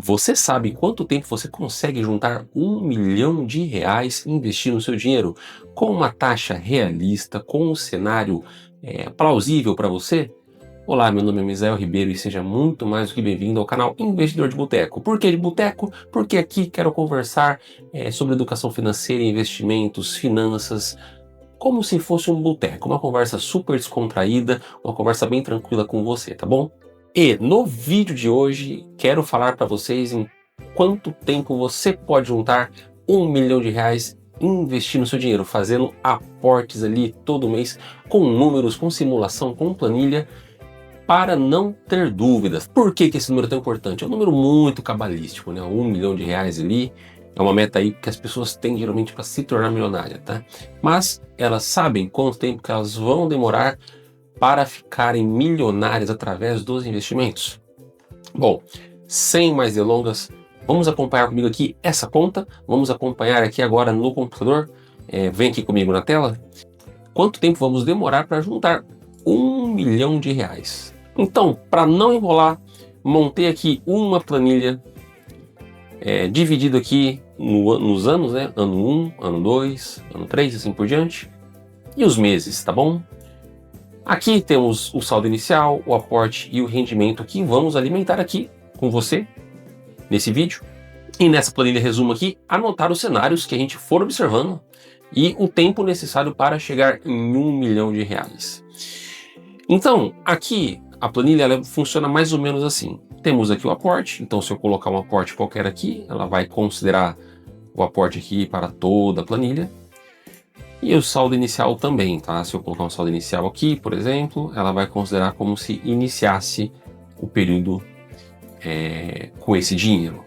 Você sabe quanto tempo você consegue juntar R$ 1 milhão e investir no seu dinheiro com uma taxa realista, com um cenário plausível para você? Olá, meu nome é Misael Ribeiro e seja muito mais do que bem-vindo ao canal Investidor de Boteco. Por que de Boteco? Porque aqui quero conversar sobre educação financeira, investimentos, finanças, como se fosse um boteco, uma conversa super descontraída, uma conversa bem tranquila com você, tá bom? E no vídeo de hoje quero falar para vocês em quanto tempo você pode juntar R$ 1 milhão e investir no seu dinheiro, fazendo aportes ali todo mês, com números, com simulação, com planilha, para não ter dúvidas. Por que esse número é tão importante? É um número muito cabalístico, né? R$ 1 milhão ali é uma meta aí que as pessoas têm geralmente para se tornar milionária, tá? Mas elas sabem quanto tempo que elas vão demorar para ficarem milionárias através dos investimentos? Bom, sem mais delongas, vamos acompanhar comigo aqui essa conta. Vamos acompanhar aqui agora no computador. Vem aqui comigo na tela. Quanto tempo vamos demorar para juntar R$ 1 milhão? Então, para não enrolar, montei aqui uma planilha dividido aqui nos anos, né? Ano 1, ano 2, ano 3, assim por diante. E os meses, tá bom? Aqui temos o saldo inicial, o aporte e o rendimento que vamos alimentar aqui com você nesse vídeo. E nessa planilha resumo aqui, anotar os cenários que a gente for observando e o tempo necessário para chegar em R$ 1 milhão. Então, aqui a planilha ela funciona mais ou menos assim. Temos aqui o aporte, então se eu colocar um aporte qualquer aqui, ela vai considerar o aporte aqui para toda a planilha. E o saldo inicial também, tá? Se eu colocar um saldo inicial aqui, por exemplo, ela vai considerar como se iniciasse o período com esse dinheiro.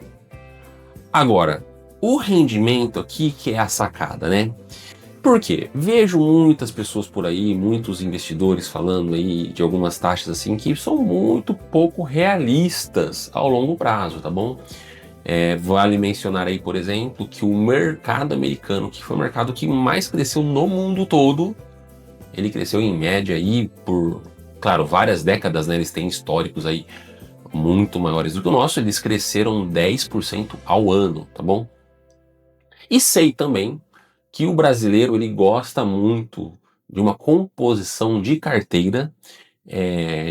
Agora, o rendimento aqui que é a sacada, né? Por quê? Vejo muitas pessoas por aí, muitos investidores falando aí de algumas taxas assim que são muito pouco realistas ao longo prazo, tá bom? Vale mencionar aí, por exemplo, que o mercado americano, que foi o mercado que mais cresceu no mundo todo, ele cresceu em média aí por, claro, várias décadas, né? Eles têm históricos aí muito maiores do que o nosso, eles cresceram 10% ao ano, tá bom? E sei também que o brasileiro, ele gosta muito de uma composição de carteira,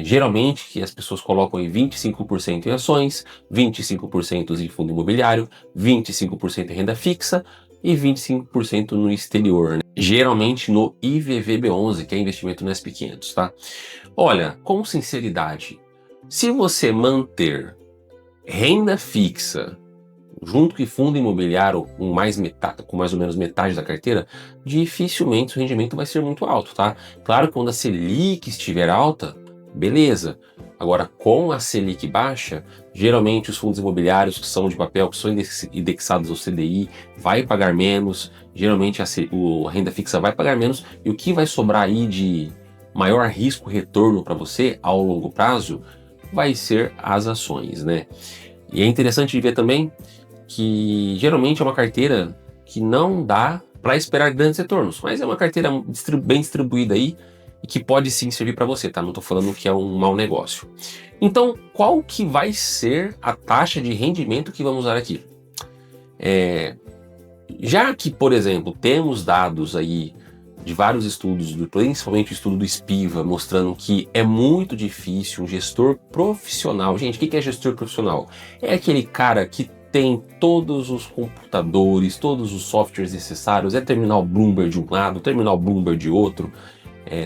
geralmente que as pessoas colocam em 25% em ações, 25% em fundo imobiliário, 25% em renda fixa e 25% no exterior, né? Geralmente no IVVB11, que é investimento no SP500, tá? Olha, com sinceridade, se você manter renda fixa junto com fundo imobiliário com mais ou menos metade da carteira, dificilmente o rendimento vai ser muito alto, tá? Claro que quando a Selic estiver alta, beleza. Agora, com a Selic baixa, geralmente os fundos imobiliários que são de papel, que são indexados ao CDI, vai pagar menos, geralmente a renda fixa vai pagar menos, e o que vai sobrar aí de maior risco-retorno para você ao longo prazo vai ser as ações, né? E é interessante de ver também que geralmente é uma carteira que não dá para esperar grandes retornos, mas é uma carteira bem distribuída aí e que pode sim servir para você, tá? Não estou falando que é um mau negócio. Então, qual que vai ser a taxa de rendimento que vamos usar aqui? Já que, por exemplo, temos dados aí de vários estudos, principalmente o estudo do Spiva, mostrando que é muito difícil um gestor profissional. Gente, o que é gestor profissional? É aquele cara que tem todos os computadores, todos os softwares necessários, é terminal Bloomberg de um lado, terminal Bloomberg de outro.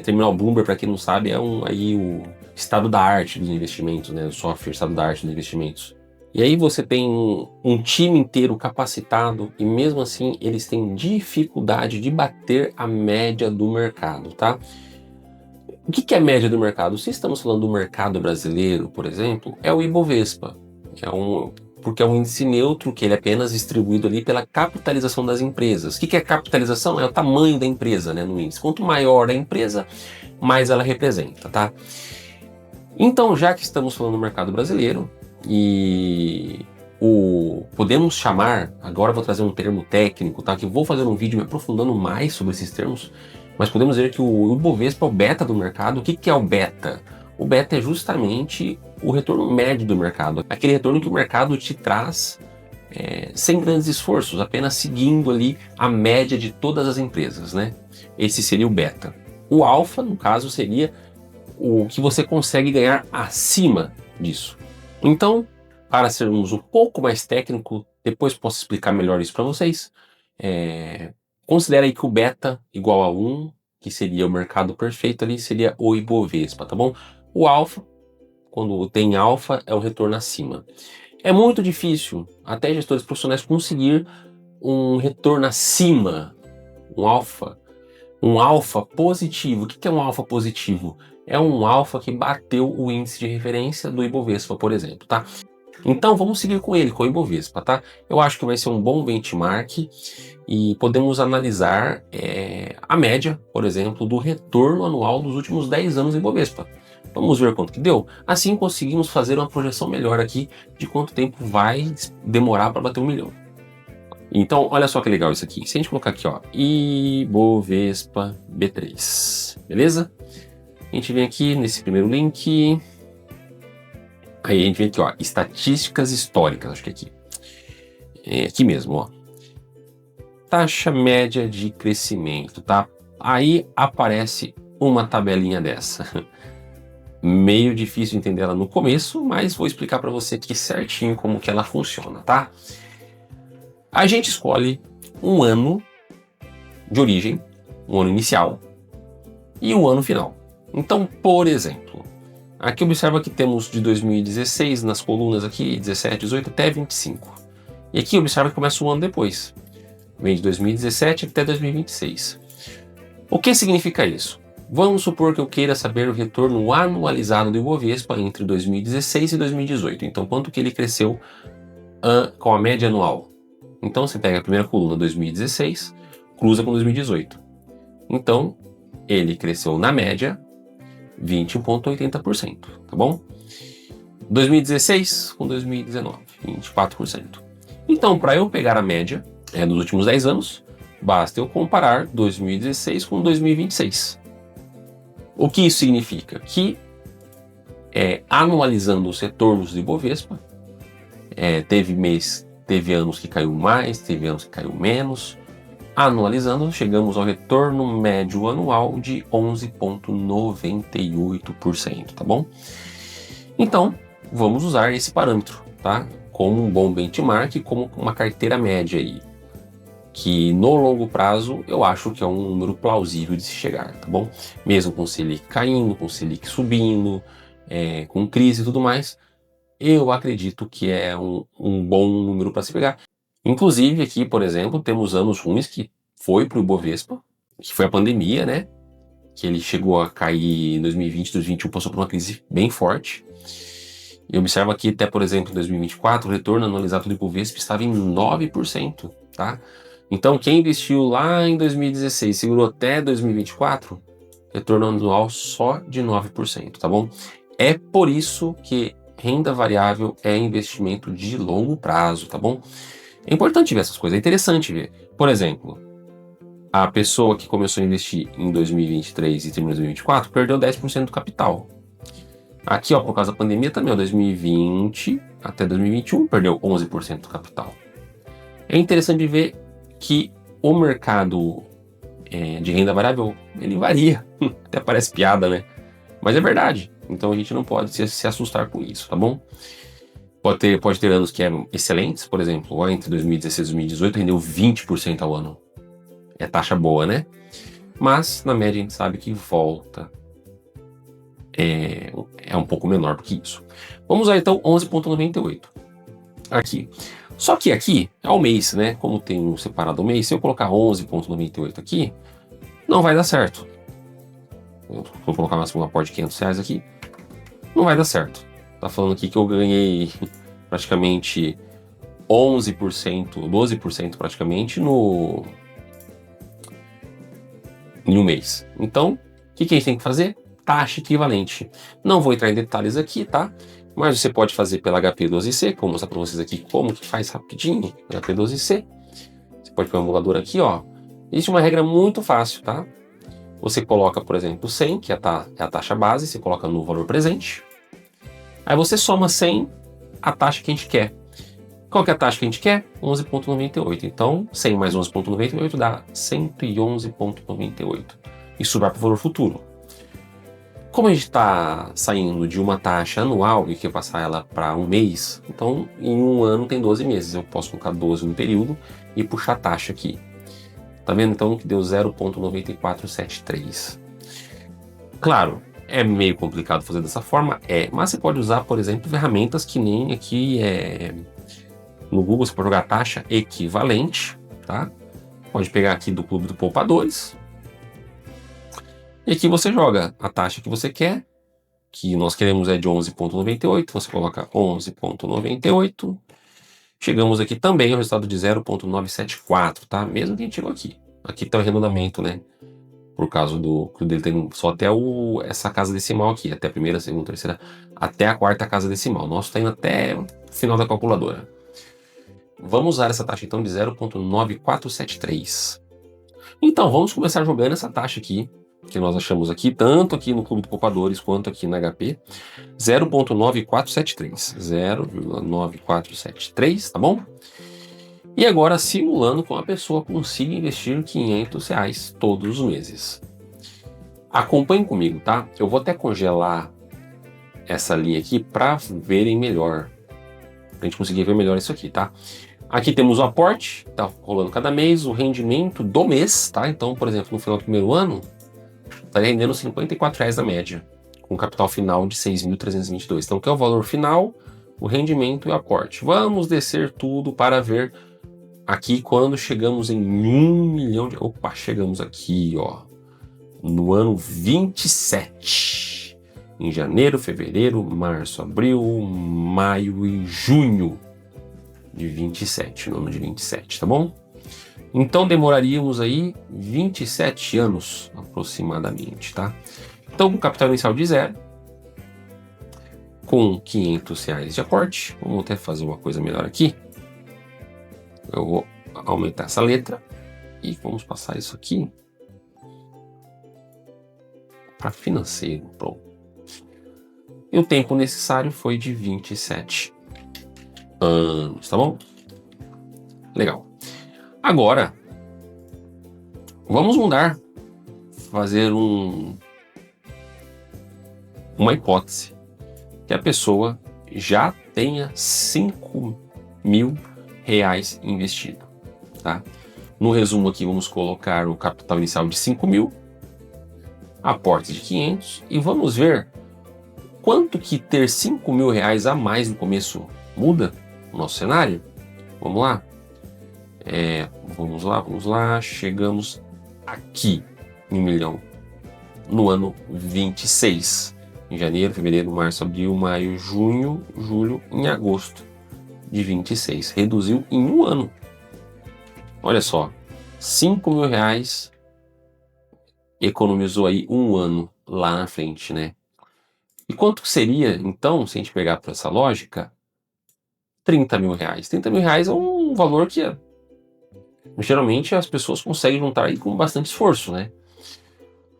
Terminal Bloomberg, para quem não sabe, é aí o estado da arte dos investimentos, né? O software estado da arte dos investimentos. E aí você tem um time inteiro capacitado e mesmo assim eles têm dificuldade de bater a média do mercado, tá? O que é a média do mercado? Se estamos falando do mercado brasileiro, por exemplo, é o Ibovespa. Porque é um índice neutro que ele é apenas distribuído ali pela capitalização das empresas. O que é capitalização? É o tamanho da empresa, né, no índice. Quanto maior a empresa, mais ela representa, tá? Então, já que estamos falando do mercado brasileiro, podemos chamar, agora vou trazer um termo técnico, tá? Que eu vou fazer um vídeo me aprofundando mais sobre esses termos, mas podemos dizer que o Ibovespa é o beta do mercado. O que é o beta? O beta é justamente o retorno médio do mercado, aquele retorno que o mercado te traz sem grandes esforços, apenas seguindo ali a média de todas as empresas, né? Esse seria o beta. O alfa, no caso, seria o que você consegue ganhar acima disso. Então, para sermos um pouco mais técnico, depois posso explicar melhor isso para vocês. Considera aí que o beta igual a 1, que seria o mercado perfeito ali, seria o Ibovespa, tá bom? O alfa, quando tem alfa, é o retorno acima. É muito difícil, até gestores profissionais, conseguir um retorno acima, um alfa positivo. O que é um alfa positivo? É um alfa que bateu o índice de referência do Ibovespa, por exemplo, tá? Então vamos seguir com ele, com o Ibovespa, tá? Eu acho que vai ser um bom benchmark e podemos analisar a média, por exemplo, do retorno anual dos últimos 10 anos do Ibovespa. Vamos ver quanto que deu? Assim conseguimos fazer uma projeção melhor aqui de quanto tempo vai demorar para bater 1 milhão. Então, olha só que legal isso aqui. Se a gente colocar aqui, ó, Ibovespa B3, beleza? A gente vem aqui nesse primeiro link. Aí a gente vem aqui, ó, estatísticas históricas, acho que é aqui. É aqui mesmo, ó. Taxa média de crescimento, tá? Aí aparece uma tabelinha dessa. Meio difícil de entender ela no começo, mas vou explicar para você aqui certinho como que ela funciona, tá? A gente escolhe um ano de origem, um ano inicial e um ano final. Então, por exemplo, aqui observa que temos de 2016 nas colunas aqui, 17, 18 até 25. E aqui observa que começa um ano depois. Vem de 2017 até 2026. O que significa isso? Vamos supor que eu queira saber o retorno anualizado do Ibovespa entre 2016 e 2018. Então, quanto que ele cresceu com a média anual? Então, você pega a primeira coluna 2016, cruza com 2018. Então, ele cresceu na média 20,80%, tá bom? 2016 com 2019, 24%. Então, para eu pegar a média dos últimos 10 anos, basta eu comparar 2016 com 2026. O que isso significa? Que, anualizando os retornos do Ibovespa, teve anos que caiu mais, teve anos que caiu menos. Anualizando, chegamos ao retorno médio anual de 11,98%, tá bom? Então, vamos usar esse parâmetro, tá? Como um bom benchmark, como uma carteira média aí, que no longo prazo eu acho que é um número plausível de se chegar, tá bom? Mesmo com o Selic caindo, com o Selic subindo, com crise e tudo mais, eu acredito que é um bom número para se pegar. Inclusive aqui, por exemplo, temos anos ruins que foi para o Ibovespa, que foi a pandemia, né? Que ele chegou a cair em 2020, 2021, passou por uma crise bem forte. E observa aqui até, por exemplo, em 2024, o retorno anualizado do Ibovespa estava em 9%, tá? Então, quem investiu lá em 2016 segurou até 2024, retorno anual só de 9%, tá bom? É por isso que renda variável é investimento de longo prazo, tá bom? É importante ver essas coisas, é interessante ver. Por exemplo, a pessoa que começou a investir em 2023 e terminou em 2024 perdeu 10% do capital. Aqui, ó, por causa da pandemia também, ó, 2020 até 2021 perdeu 11% do capital. É interessante ver que o mercado de renda variável, ele varia. Até parece piada, né? Mas é verdade. Então a gente não pode se assustar com isso, tá bom? Pode ter anos que eram excelentes, por exemplo, entre 2016 e 2018 rendeu 20% ao ano. É taxa boa, né? Mas, na média, a gente sabe que volta. É um pouco menor do que isso. Vamos usar, então, 11,98. Aqui. Só que aqui é o mês, né? Como tem um separado o mês, se eu colocar 11,98 aqui, não vai dar certo. Vou colocar um aporte de R$500 aqui. Não vai dar certo. Tá falando aqui que eu ganhei praticamente 11%, 12% praticamente em um mês. Então, o que a gente tem que fazer? Taxa equivalente. Não vou entrar em detalhes aqui, tá? Mas você pode fazer pela HP12C, vou mostrar para vocês aqui como que faz rapidinho, HP12C. Você pode pôr um emulador aqui, ó. Existe uma regra muito fácil, tá? Você coloca, por exemplo, 100, que é a taxa base, você coloca no valor presente. Aí você soma 100 a taxa que a gente quer. Qual que é a taxa que a gente quer? 11,98. Então, 100 mais 11,98 dá 111,98. Isso vai para o valor futuro. Como a gente está saindo de uma taxa anual e quer passar ela para um mês, então em um ano tem 12 meses. Eu posso colocar 12 no período e puxar a taxa aqui. Tá vendo então que deu 0,9473. Claro, é meio complicado fazer dessa forma, mas você pode usar, por exemplo, ferramentas que nem aqui no Google. Você pode jogar taxa equivalente, tá? Pode pegar aqui do Clube do Poupadores. E aqui você joga a taxa que você quer, que nós queremos é de 11,98, você coloca 11,98. Chegamos aqui também ao resultado de 0,974, tá? Mesmo que a gente chegou aqui. Aqui tá o arredondamento, né? Por causa do dele tem só até essa casa decimal aqui, até a primeira, segunda, terceira, até a quarta casa decimal. Nosso tá indo até o final da calculadora. Vamos usar essa taxa então de 0,9473. Então, vamos começar jogando essa taxa aqui, que nós achamos aqui, tanto aqui no Clube de Poupadores quanto aqui na HP, 0,9473, 0,9473, tá bom? E agora simulando como a pessoa consiga investir R$500 todos os meses. Acompanhe comigo, tá? Eu vou até congelar essa linha aqui para verem melhor, para a gente conseguir ver melhor isso aqui, tá? Aqui temos o aporte, tá rolando cada mês, o rendimento do mês, tá? Então, por exemplo, no final do primeiro ano, estaria rendendo R$54 na média, com capital final de 6.322. Então, que é o valor final, o rendimento e o aporte. Vamos descer tudo para ver aqui quando chegamos em 1 milhão de... Opa, chegamos aqui, ó, no ano 27. Em janeiro, fevereiro, março, abril, maio e junho de 27, no ano de 27, tá bom? Então demoraríamos aí 27 anos aproximadamente, tá? Então com capital inicial de 0, com R$500 de aporte, vamos até fazer uma coisa melhor aqui. Eu vou aumentar essa letra e vamos passar isso aqui para financeiro, pronto. E o tempo necessário foi de 27 anos, tá bom? Legal. Agora, vamos mudar, fazer uma hipótese, que a pessoa já tenha R$5.000 investido, tá? No resumo aqui vamos colocar o capital inicial de 5.000, aporte de 500 e vamos ver quanto que ter R$5.000 a mais no começo muda o nosso cenário. Vamos lá? Vamos lá, chegamos aqui em 1 milhão no ano 26, em janeiro, fevereiro, março, abril, maio, junho, julho, em agosto de 26, reduziu em um ano. Olha só, R$5.000 economizou aí um ano lá na frente, né? E quanto seria, então, se a gente pegar por essa lógica, R$30.000. R$30.000 é um valor que geralmente as pessoas conseguem juntar aí com bastante esforço, né?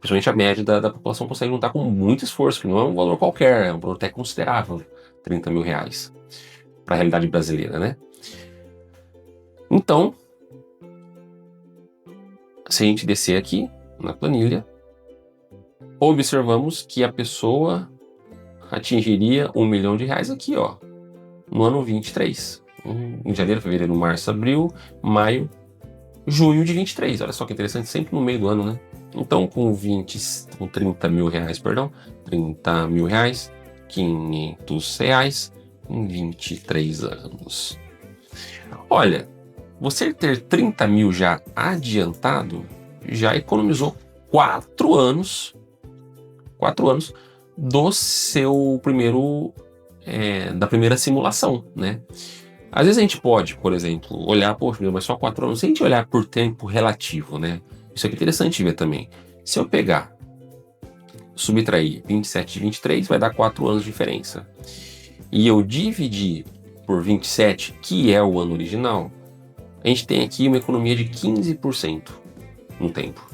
Principalmente a média da população consegue juntar com muito esforço, que não é um valor qualquer, é um valor até considerável, R$30.000, para a realidade brasileira, né? Então, se a gente descer aqui na planilha, observamos que a pessoa atingiria R$1 milhão aqui, ó, no ano 23. Em janeiro, fevereiro, março, abril, maio, junho de 23. Olha só que interessante, sempre no meio do ano, né? Então, com R$30.000, perdão, R$30.000, R$500 em 23 anos. Olha, você ter 30 mil já adiantado, já economizou 4 anos do seu da primeira simulação, né? Às vezes a gente pode, por exemplo, olhar, poxa, mas só 4 anos. Se a gente olhar por tempo relativo, né? Isso aqui é interessante ver também. Se eu pegar, subtrair 27 de 23, vai dar 4 anos de diferença. E eu dividir por 27, que é o ano original, a gente tem aqui uma economia de 15% no tempo.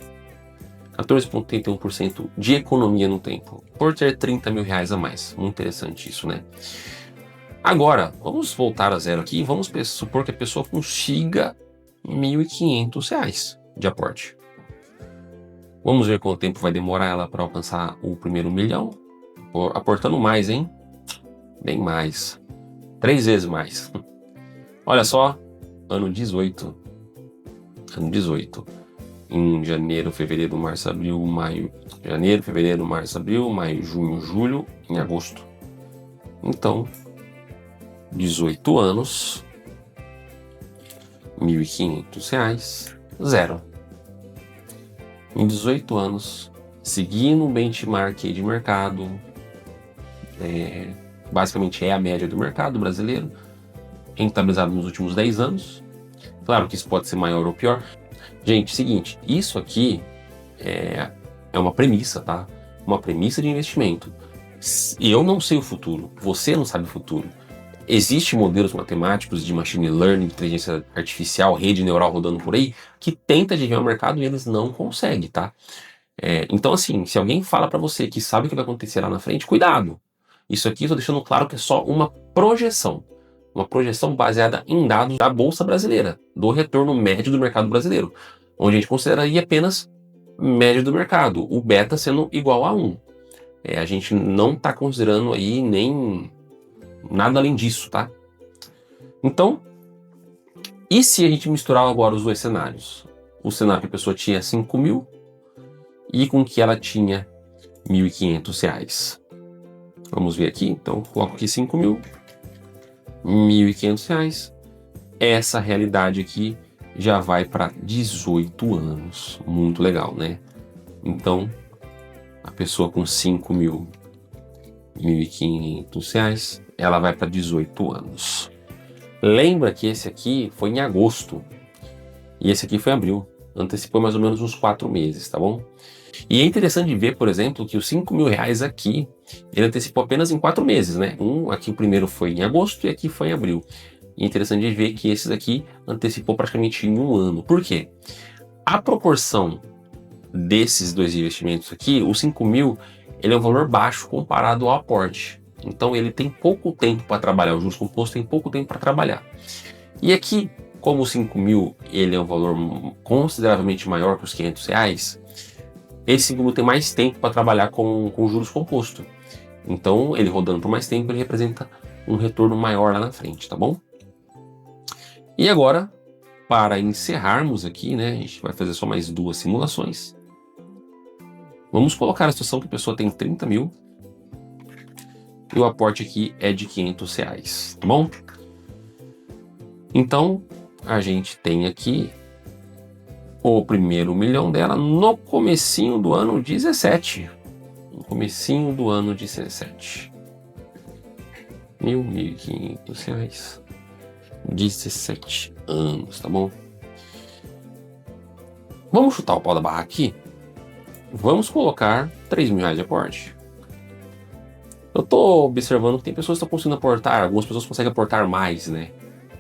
14,31% de economia no tempo, por ter 30 mil reais a mais. Muito interessante isso, né? Agora, vamos voltar a zero aqui e vamos supor que a pessoa consiga R$ 1.500 de aporte. Vamos ver quanto tempo vai demorar ela para alcançar o primeiro milhão? Aportando mais, hein? Bem mais. 3 vezes mais. Olha só, ano 18. Ano 18. Em janeiro, fevereiro, março, abril, maio. Janeiro, fevereiro, março, abril, maio, junho, julho, em agosto. Então, 18 anos, R$ 1.500, zero. Em 18 anos, seguindo um benchmark de mercado, basicamente é a média do mercado brasileiro, rentabilizado nos últimos 10 anos. Claro que isso pode ser maior ou pior. Gente, seguinte, isso aqui é uma premissa, tá? Uma premissa de investimento. Eu não sei o futuro, você não sabe o futuro. Existem modelos matemáticos de machine learning, inteligência artificial, rede neural rodando por aí, que tenta adivinhar o mercado e eles não conseguem, tá? Então, assim, se alguém fala para você que sabe o que vai acontecer lá na frente, cuidado. Isso aqui eu tô deixando claro que é só uma projeção. Uma projeção baseada em dados da Bolsa Brasileira, do retorno médio do mercado brasileiro, onde a gente consideraria apenas média do mercado, o beta sendo igual a 1. A gente não está considerando aí nem nada além disso, tá? Então, e se a gente misturar agora os dois cenários? O cenário que a pessoa tinha 5 mil e com que ela tinha R$ 1.500. Vamos ver aqui, então coloco aqui 5 mil, R$ 1.500. Essa realidade aqui já vai para 18 anos. Muito legal, né? Então, a pessoa com 5 mil, R$ 1.500, ela vai para 18 anos. Lembra que esse aqui foi em agosto e esse aqui foi em abril. Antecipou mais ou menos uns 4 meses, tá bom? E é interessante ver, por exemplo, que os 5 mil reais aqui, ele antecipou apenas em 4 meses, né? Aqui o primeiro foi em agosto e aqui foi em abril. E é interessante ver que esses aqui antecipou praticamente em 1 ano. Por quê? A proporção desses dois investimentos aqui, os 5 mil, ele é um valor baixo comparado ao aporte. Então ele tem pouco tempo para trabalhar, o juros composto tem pouco tempo para trabalhar. E aqui, como os 5 mil ele é um valor consideravelmente maior que os 500 reais, esse 5 mil tem mais tempo para trabalhar com juros composto. Então ele rodando por mais tempo, ele representa um retorno maior lá na frente, tá bom? E agora, para encerrarmos aqui, né, a gente vai fazer só mais 2 simulações. Vamos colocar a situação que a pessoa tem 30 mil e o aporte aqui é de 500 reais, tá bom? Então, a gente tem aqui o primeiro milhão dela no comecinho do ano 17. No comecinho do ano 17. R$ 1.500. 17 anos, tá bom? Vamos chutar o pau da barra aqui? Vamos colocar R$ 3.000 de aporte. Eu tô observando que tem pessoas que estão conseguindo aportar, algumas pessoas conseguem aportar mais, né,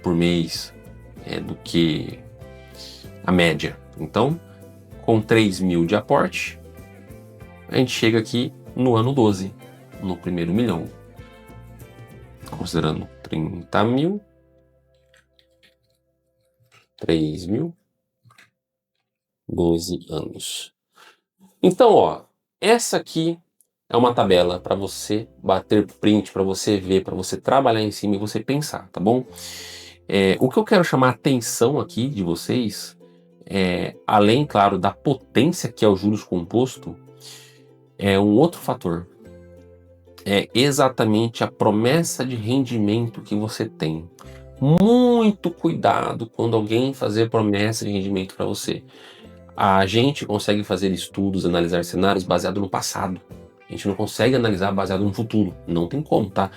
por mês, do que a média. Então, com 3.000 de aporte, a gente chega aqui no ano 12, no primeiro milhão. Considerando 30 mil, 3.000, 12 anos. Então, ó, essa aqui é uma tabela para você bater print, para você ver, para você trabalhar em cima e você pensar, tá bom? O que eu quero chamar a atenção aqui de vocês, além, claro, da potência que é o juros composto, é um outro fator. É exatamente a promessa de rendimento que você tem. Muito cuidado quando alguém fazer promessa de rendimento para você. A gente consegue fazer estudos, analisar cenários baseado no passado. A gente não consegue analisar baseado no futuro. Não tem como, tá?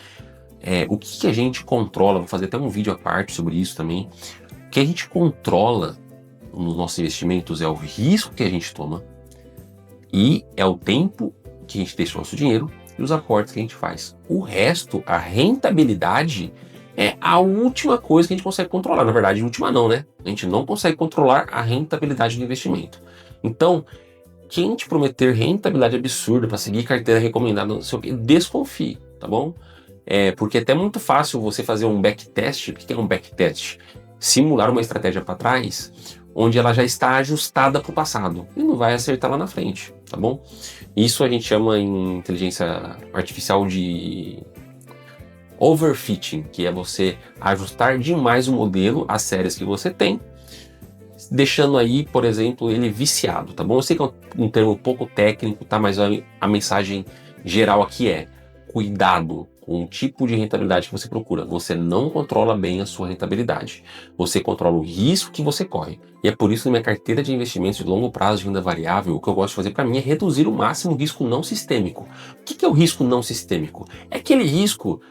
O que a gente controla, vou fazer até um vídeo à parte sobre isso também. O que a gente controla nos nossos investimentos é o risco que a gente toma e é o tempo que a gente deixa o nosso dinheiro e os aportes que a gente faz. O resto, a rentabilidade, é a última coisa que a gente consegue controlar. Na verdade, a última não, né? A gente não consegue controlar a rentabilidade do investimento. Então, quem te prometer rentabilidade absurda para seguir carteira recomendada, não sei o que, desconfie, tá bom? Porque é até muito fácil você fazer um backtest. O que é um backtest? Simular uma estratégia para trás, onde ela já está ajustada para o passado e não vai acertar lá na frente, tá bom? Isso a gente chama em inteligência artificial de overfitting, que é você ajustar demais o modelo às séries que você tem, deixando aí, por exemplo, ele viciado, tá bom? Eu sei que é um termo pouco técnico, tá? Mas a mensagem geral aqui é: cuidado com o tipo de rentabilidade que você procura. Você não controla bem a sua rentabilidade. Você controla o risco que você corre. E é por isso que na minha carteira de investimentos de longo prazo de renda variável, o que eu gosto de fazer para mim é reduzir o máximo o risco não sistêmico. O que é o risco não sistêmico? É aquele risco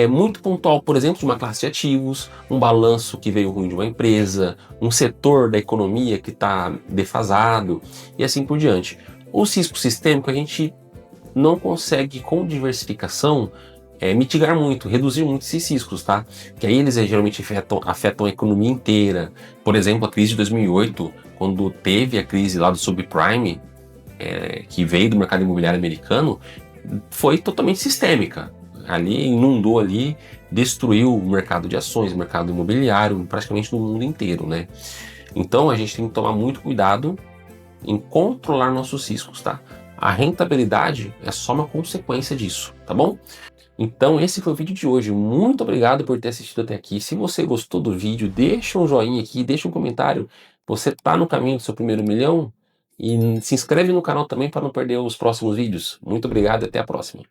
muito pontual, por exemplo, de uma classe de ativos, um balanço que veio ruim de uma empresa, um setor da economia que está defasado e assim por diante. O risco sistêmico a gente não consegue, com diversificação, mitigar muito, reduzir muito esses riscos, tá? Que aí eles geralmente afetam a economia inteira. Por exemplo, a crise de 2008, quando teve a crise lá do subprime, que veio do mercado imobiliário americano, foi totalmente sistêmica. Ali inundou ali, destruiu o mercado de ações, o mercado imobiliário, praticamente no mundo inteiro, né? Então a gente tem que tomar muito cuidado em controlar nossos riscos, tá? A rentabilidade é só uma consequência disso, tá bom? Então esse foi o vídeo de hoje. Muito obrigado por ter assistido até aqui. Se você gostou do vídeo, deixa um joinha aqui, deixa um comentário. Você tá no caminho do seu primeiro milhão? E se inscreve no canal também para não perder os próximos vídeos. Muito obrigado e até a próxima.